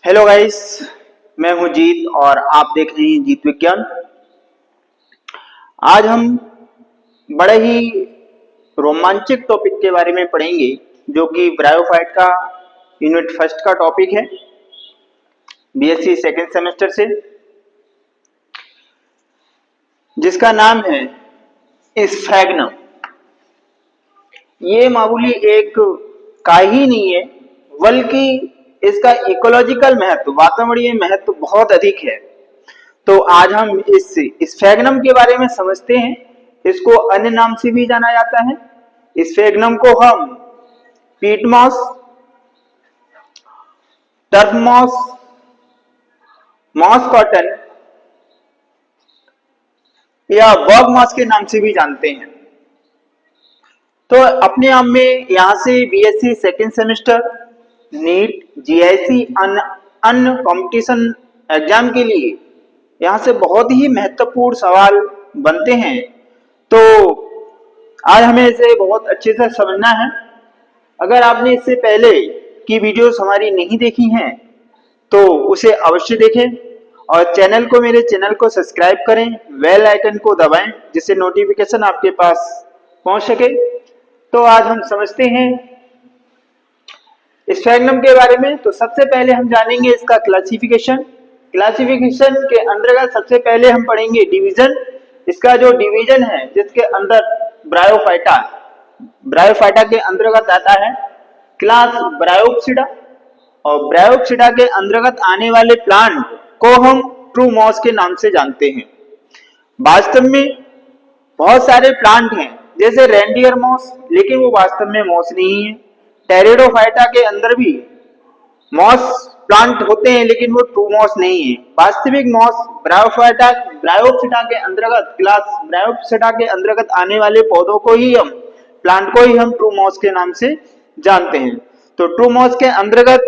Hello guys, मैं हूं जीत और आप देख रहे हैं जीत विज्ञान। आज हम बड़े ही रोमांचक टॉपिक के बारे में पढ़ेंगे जो कि ब्रायोफाइट का यूनिट फर्स्ट का टॉपिक है, बीएससी सेकेंड सेमेस्टर से, जिसका नाम है स्फैग्नम। ये मामूली एक का ही नहीं है, बल्कि इसका इकोलॉजिकल महत्व, वातावरणीय महत्व बहुत अधिक है। तो आज हम इस स्फैग्नम के बारे में समझते हैं। इसको अन्य नाम से भी जाना जाता है। स्फैग्नम को हम peat moss, turf moss, moss cotton या बॉग मॉस के नाम से भी जानते हैं। तो अपने आप में यहाँ से BSc second semester, NEET, GIC, अन्य कंपटीशन एग्जाम के लिए यहाँ से बहुत ही महत्वपूर्ण सवाल बनते हैं। तो आज हमें इसे बहुत अच्छे से समझना है। अगर आपने इससे पहले की वीडियोस हमारी नहीं देखी हैं तो उसे अवश्य देखें और मेरे चैनल को सब्सक्राइब करें, बेल आइकन को दबाएं जिससे नोटिफिकेशन आपके पास पहुंच सके। तो आज हम समझते हैं स्फैग्नम के बारे में। तो सबसे पहले हम जानेंगे इसका क्लासिफिकेशन के अंतर्गत सबसे पहले हम पढ़ेंगे डिवीजन। इसका जो डिवीजन है जिसके अंदर ब्रायोफाइटा के अंतर्गत आता है क्लास ब्रायोप्सिडा, और ब्रायोप्सिडा के अंतर्गत आने वाले प्लांट को हम ट्रू मॉस के नाम से जानते हैं। वास्तव में बहुत सारे प्लांट हैं जैसे रेंडियर मॉस, लेकिन वो वास्तव में मॉस नहीं है। टेरिडोफाइटा के अंदर भी मॉस प्लांट होते हैं लेकिन वो ट्रू मॉस नहीं है। वास्तविक मॉस ब्रायोप्सिडा के अंतर्गत, क्लास ब्रायोप्सिडा के अंतर्गत आने वाले पौधों को ही हम, प्लांट को ही हम ट्रू मॉस के नाम से जानते हैं। तो ट्रू मॉस के अंतर्गत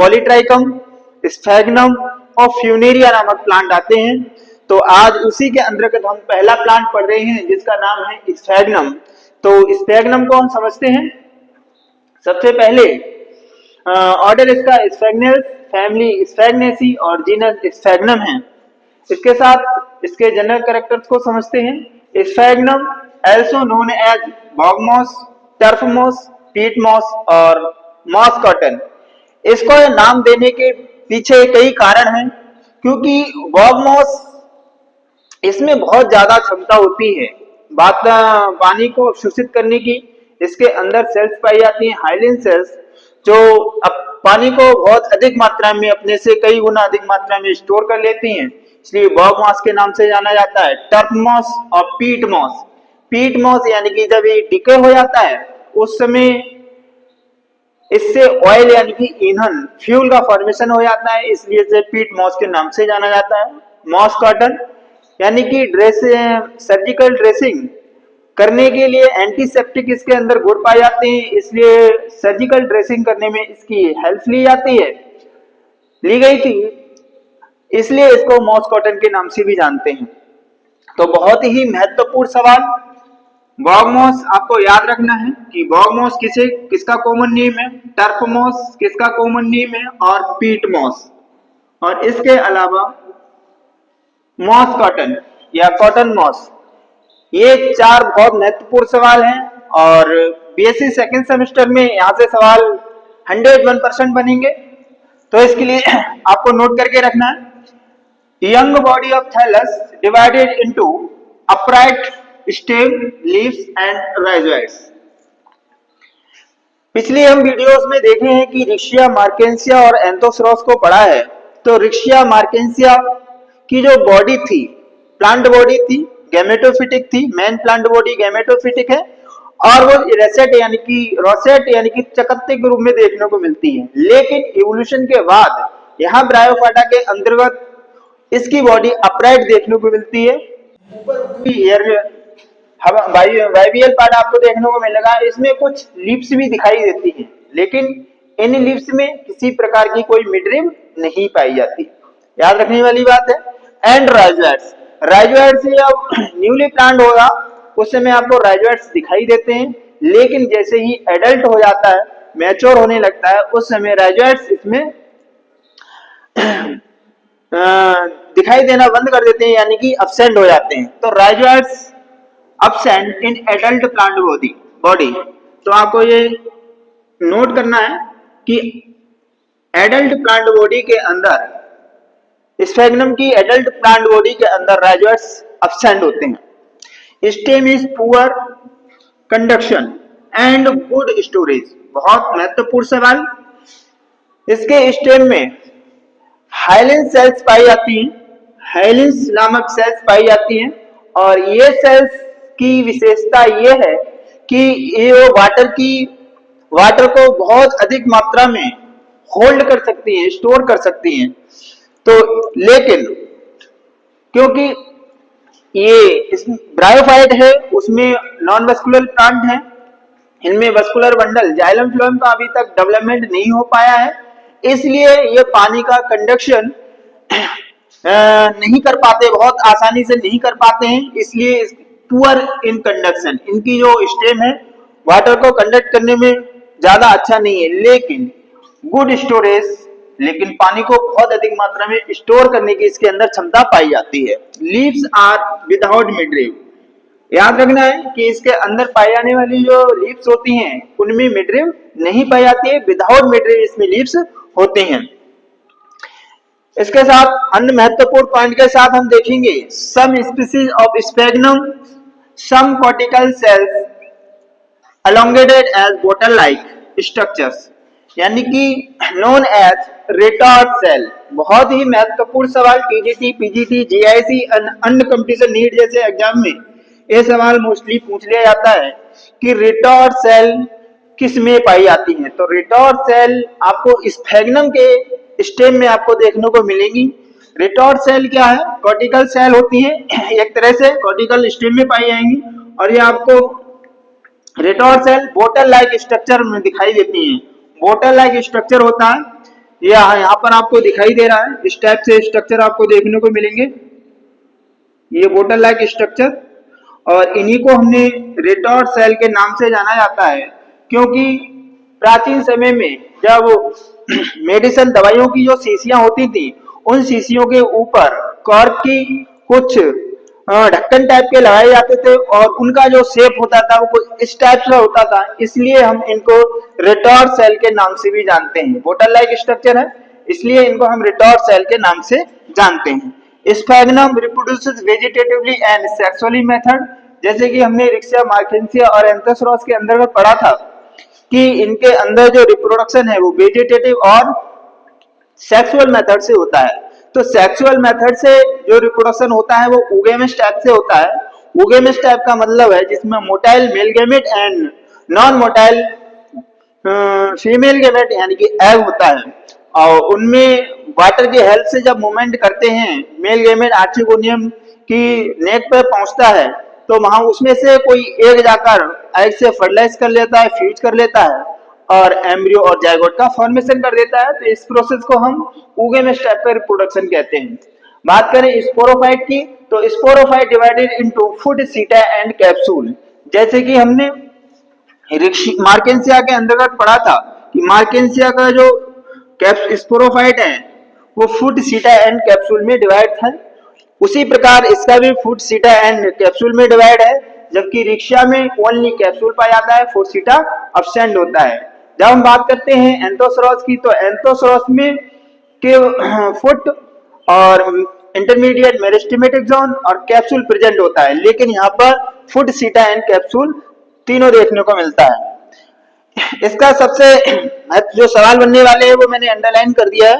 पॉलीट्राइकम, स्फैग्नम और फ्यूनेरिया नामक प्लांट आते हैं। तो आज उसी के अंतर्गत हम पहला प्लांट पढ़ रहे हैं जिसका नाम है स्फैग्नम। तो स्फैग्नम को हम समझते हैं। सबसे पहले ऑर्डर इसका स्फैग्नेस, फैमिली स्फैग्नेसी और जीनस स्फैग्नम है। इसके साथ इसके जनरल कैरेक्टर्स को समझते हैं। Sphagnum also known as bog moss, turf moss, peat moss और मॉस कॉटन। इसको नाम देने के पीछे कई कारण हैं, क्योंकि बॉग मॉस इसमें बहुत ज्यादा क्षमता होती है पानी को अवशोषित करने की। इसके अंदर सेल्स पाई जाती हैं, हाइलिन सेल्स, जो अब पानी को बहुत अधिक मात्रा में, अपने से कई गुना अधिक मात्रा में स्टोर कर लेती हैं, इसलिए बॉग मॉस के नाम से जाना जाता है। टर्फ मॉस और पीट मॉस यानी कि जब ये डिके हो जाता है उस समय इससे ऑयल यानी कि ईंधन, फ्यूल का फॉर्मेशन हो जाता है, इसलिए इसे पीट मॉस के नाम से जाना जाता है। मॉस कॉटन यानी कि सर्जिकल ड्रेसिंग करने के लिए एंटीसेप्टिक इसके अंदर गुण पाए जाते हैं, इसलिए सर्जिकल ड्रेसिंग करने में इसकी हेल्प ली गई थी, इसलिए इसको मॉस कॉटन के नाम से भी जानते हैं। तो बहुत ही महत्वपूर्ण सवाल, बॉग मॉस आपको याद रखना है कि बॉग मॉस किसका कॉमन नेम है, टर्फ मॉस किसका कॉमन नेम है और पीट मॉस, और इसके अलावा मॉस कॉटन या कॉटन मॉस। ये चार बहुत महत्वपूर्ण सवाल हैं और बीएससी सेकेंड सेमेस्टर में यहाँ से सवाल 101% बनेंगे। तो इसके लिए आपको नोट करके रखना है। Young body of thallus divided into upright stem, leaves and rhizoids. पिछली हम वीडियोस में देखे हैं कि रिक्शिया मार्केंसिया और एंथोसरॉस को पढ़ा है। तो रिक्शिया मार्केंसिया की जो बॉडी थी, प्लांट बॉडी थी, गैमेटोफिटिक थी, मेन प्लांट बॉडी गैमेटोफिटिक है, और वो रोसेट यानी कि चकत्ते के रूप में देखने को मिलती है। लेकिन इवोल्यूशन के बाद यहाँ ब्रायोफाइटा के अंतर्गत इसकी बॉडी अपराइट देखने को मिलती है। ऊपर वाइबियल पार्ट आपको देखने को मिलेगा, इसमें कुछ लिप्स भी दिखाई देती हैं, लेकिन इन लिप्स में किसी प्रकार की कोई मिडरिब नहीं पाई जाती। याद रखने वाली बात है। एंड राइजोइड्स जब न्यूली प्लांट होगा उस समय आपको राइजोइड्स दिखाई देते हैं, लेकिन जैसे ही एडल्ट हो जाता है, मैच्योर होने लगता है, उस समय राइजोइड्स इसमें दिखाई देना बंद कर देते हैं, यानी कि absent हो जाते हैं। तो राइजोइट्स absent in adult plant body। तो आपको ये नोट करना है कि एडल्ट प्लांट बॉडी के अंदर, स्फेग्नम की एडल्ट प्लांट बॉडी के अंदर राइजोइट्स absent होते हैं। Stem is poor conduction and good storage. बहुत महत्वपूर्ण सवाल। इसके स्टेम में हाइलिन सेल्स पाई जाती हैं, हाइलिन्स नामक सेल्स पाई जाती हैं, और ये सेल्स की विशेषता ये है कि ये वाटर को बहुत अधिक मात्रा में होल्ड कर सकती हैं, स्टोर कर सकती हैं। तो लेकिन क्योंकि ये इस ब्रायोफाइट है, उसमें नॉन वस्कुलर प्लांट है, इनमें वस्कुलर बंडल जाइलम फ्लोएम का अभी तक डेवलपमेंट नहीं हो पाया है, इसलिए ये पानी का कंडक्शन नहीं कर पाते, बहुत आसानी से नहीं कर पाते हैं। इसलिए पुअर इन कंडक्शन, इनकी जो स्टेम है वाटर को कंडक्ट करने में ज्यादा अच्छा नहीं है, लेकिन गुड स्टोरेज, लेकिन पानी को बहुत अधिक मात्रा में स्टोर करने की इसके अंदर क्षमता पाई जाती है। Leaves are without midrib. याद रखना है कि इसके अंदर पाई जाने वाली जो लीव्स होती हैं उनमें मिडरिव नहीं पाई जाती है, विदाउट मिडरिव इसमें लीव्स होते हैं। इसके साथ अन्य महत्वपूर्ण पॉइंट के साथ हम देखेंगे some species of sphagnum, some cortical cells elongated as bottle like structures, यानी कि known as retort cell। बहुत ही महत्वपूर्ण सवाल टीजीटी, पीजीटी, जीआईसी, अन्य कंपटीशन नीट जैसे एग्जाम में ये सवाल मोस्टली पूछ लिया जाता है कि रिटॉर्ट सेल किस में पाई जाती है। तो रिटॉर्ट सेल आपको स्फेग्नम के स्टेम में आपको देखने को मिलेगी। रिटॉर्ट सेल क्या है? कॉर्टिकल सेल होती है, एक तरह से कॉर्टिकल स्टेम में पाई जाएंगी, और ये आपको रिटॉर्ट सेल बोतल लाइक स्ट्रक्चर में दिखाई देती हैं। बोतल लाइक स्ट्रक्चर होता है, ये यहाँ पर आपको दिखाई दे रहा है, इस टाइप से स्ट्रक्चर आपको देखने को मिलेंगे, ये बोतल लाइक स्ट्रक्चर, और इन्हीं को हमने रिटॉर्ट सेल के नाम से जाना जाता है, क्योंकि प्राचीन समय में जब मेडिसिन दवाइयों की जो शीशियां होती थी, उन शीशियों के ऊपर कॉर्क की कुछ ढक्कन टाइप के लगाए जाते थे, और उनका जो शेप होता था वो इस टाइप से होता था, इसलिए हम इनको रिटॉर्ट सेल के नाम से भी जानते हैं। बोतल लाइक स्ट्रक्चर है, इसलिए इनको हम रिटॉर्ट सेल के नाम से जानते हैं। स्फेग्नम reproduces vegetatively and sexually method, जैसे कि हमने रिक्शिया, मार्केंसिया और एंथोसरॉस के अंतर्गत पढ़ा था कि इनके अंदर जो रिप्रोडक्शन है वो वेजिटेटिव और सेक्सुअल मेथड से होता है। तो सेक्सुअल मेथड से जो रिप्रोडक्शन होता है वो ओगेमस टाइप से होता है। ओगेमस टाइप का मतलब है जिसमें motile male gamete and non motile female gamete यानी कि एग होता है, और उनमें वाटर की हेल्प से जब मूवमेंट करते हैं मेल गैमेट आर्चिगोनियम की नेक पर पहुंचता है, तो वहां उसमें से कोई एग जाकर एग से फर्टिलाइज कर लेता है, फ्यूज कर लेता है, और एम्ब्रियो और जायगोट का फॉर्मेशन कर देता है। तो इस प्रोसेस को हम ओगेमस टाइप का रिप्रोडक्शन कहते हैं। बात करें स्पोरोफाइट की, तो स्पोरोफाइट डिवाइडेड इनटू फुट, सीटा एंड कैप्सूल। जैसे कि हमने मार्केंसिया के अंतर्गत पढ़ा था कि मार्केंसिया का जो स्पोरोफाइट है वो फुट, सीटा एंड कैप्सूल में डिवाइड है, उसी प्रकार इसका भी फुट, सीटा एंड कैप्सूल में डिवाइड है, जबकि रिक्शा में ओनली कैप्सूल पाया जाता है, फुट, सीटा अब्सेंट होता है। जब हम बात करते हैं एंथोसरॉस की, तो एंथोसरॉस में के फुट और इंटरमीडिएट मेरिस्टेमेटिक जोन और कैप्सूल प्रेजेंट होता है, लेकिन यहाँ पर फुट, सीटा एंड कैप्सूल तीनों देखने को मिलता है। इसका सबसे जो सवाल बनने वाले हैं वो मैंने अंडरलाइन कर दिया है,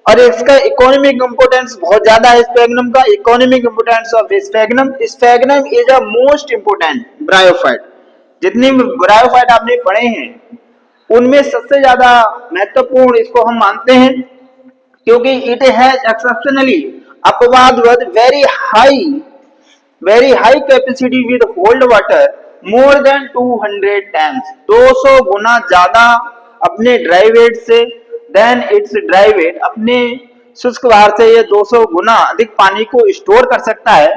और इसका इकोनॉमिक इंपोर्टेंस बहुत ज्यादा है। स्फेग्नम का economic importance of स्फेग्नम is a most important bryophyte. जितने ब्रायोफाइट आपने पढ़े हैं उनमें सबसे ज्यादा महत्वपूर्ण इसको हम मानते हैं, क्योंकि इट हैज एक्सेप्शनली अपवाद with very high capacity with hold water more than 200 times, 200 गुना ज्यादा अपने ड्राई वेट से, देन इट्स ड्राई वेट, अपने शुष्क भार से ये 200 गुना अधिक पानी को स्टोर कर सकता है।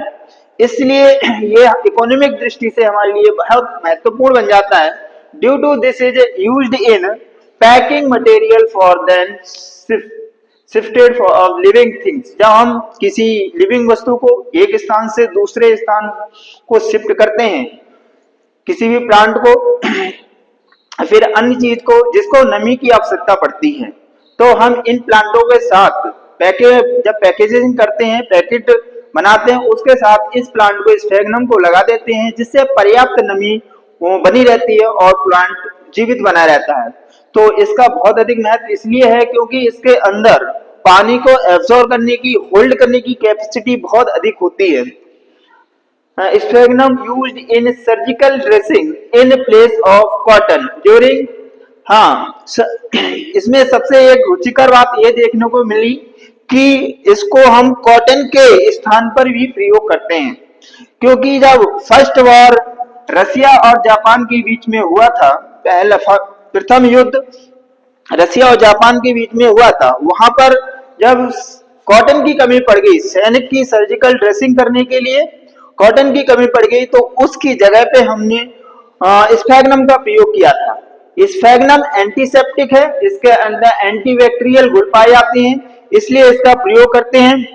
इसलिए ये इकोनॉमिक दृष्टि से हमारे लिए बहुत महत्वपूर्ण बन जाता है। Due to this is used in packing material for then shifted of living things, जब हम किसी लिविंग वस्तु को एक स्थान से दूसरे स्थान को शिफ्ट करते हैं, किसी भी प्लांट को फिर अन्य चीज को जिसको नमी की आवश्यकता पड़ती है, तो हम इन प्लांटों के साथ जब पैकेजिंग करते हैं, पैकेट बनाते हैं, उसके साथ इस प्लांट को स्फेगनम को लगा देते हैं, जिससे पर्याप्त नमी बनी रहती है और प्लांट जीवित बना रहता है। तो इसका बहुत अधिक महत्व इसलिए है क्योंकि इसके अंदर पानी को एब्जॉर्ब करने की, होल्ड करने की कैपेसिटी बहुत अधिक होती है। Sphagnum used in surgical dressing in place of cotton during, इसमें सबसे एक रुचिकर बात यह देखने को मिली कि इसको हम कॉटन के स्थान पर भी प्रयोग करते हैं, क्योंकि जब फर्स्ट वॉर रसिया और जापान के बीच में हुआ था, प्रथम युद्ध रसिया और जापान के बीच में हुआ था, वहां पर जब कॉटन की कमी पड़ गई, सैनिक की सर्जिकल ड्रेसिंग करने के लिए कॉटन की कमी पड़ गई, तो उसकी जगह पे हमने स्फेगनम का प्रयोग किया था। स्फेगनम एंटीसेप्टिक है, इसके अंदर एंटीबैक्टीरियल गुण पाए जाते हैं, इसलिए इसका प्रयोग करते हैं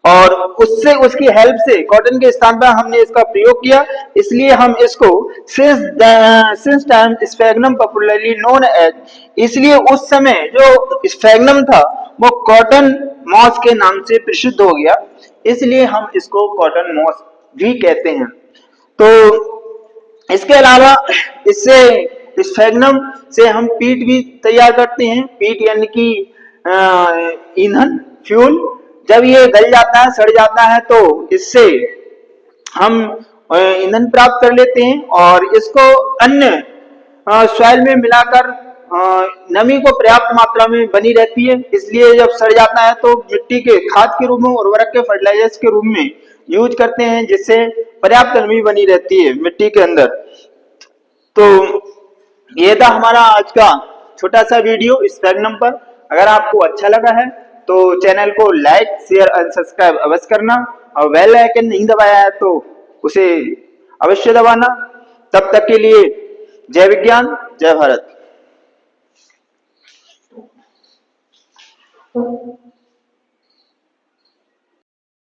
और उसकी हेल्प से कॉटन के स्थान पर हमने इसका प्रयोग किया। इसलिए हम इसको since time sphagnum popularly known as, इसलिए उस समय जो स्फेगनम था वो कॉटन मॉस के नाम से प्रसिद्ध हो गया, इसलिए हम इसको कॉटन मॉस भी कहते हैं। तो इसके अलावा इससे स्फेगनम से हम पीट भी तैयार करते हैं। पीट यानी कि ईंधन, फ्यूल। जब ये गल जाता है, सड़ जाता है, तो इससे हम ईंधन प्राप्त कर लेते हैं और इसको अन्य सॉइल में मिलाकर नमी को पर्याप्त मात्रा में बनी रहती है, इसलिए जब सड़ जाता है तो मिट्टी के खाद के रूप में, उर्वरक के, फर्टिलाइजर्स के रूप में यूज करते हैं, जिससे पर्याप्त नमी बनी रहती है मिट्टी के अंदर। तो ये था हमारा आज का छोटा सा वीडियो स्फेगनम पर। अगर आपको अच्छा लगा है तो चैनल को लाइक, शेयर और सब्सक्राइब अवश्य करना, और बेल आइकन नहीं दबाया है तो उसे अवश्य दबाना। तब तक के लिए जय विज्ञान, जय भारत।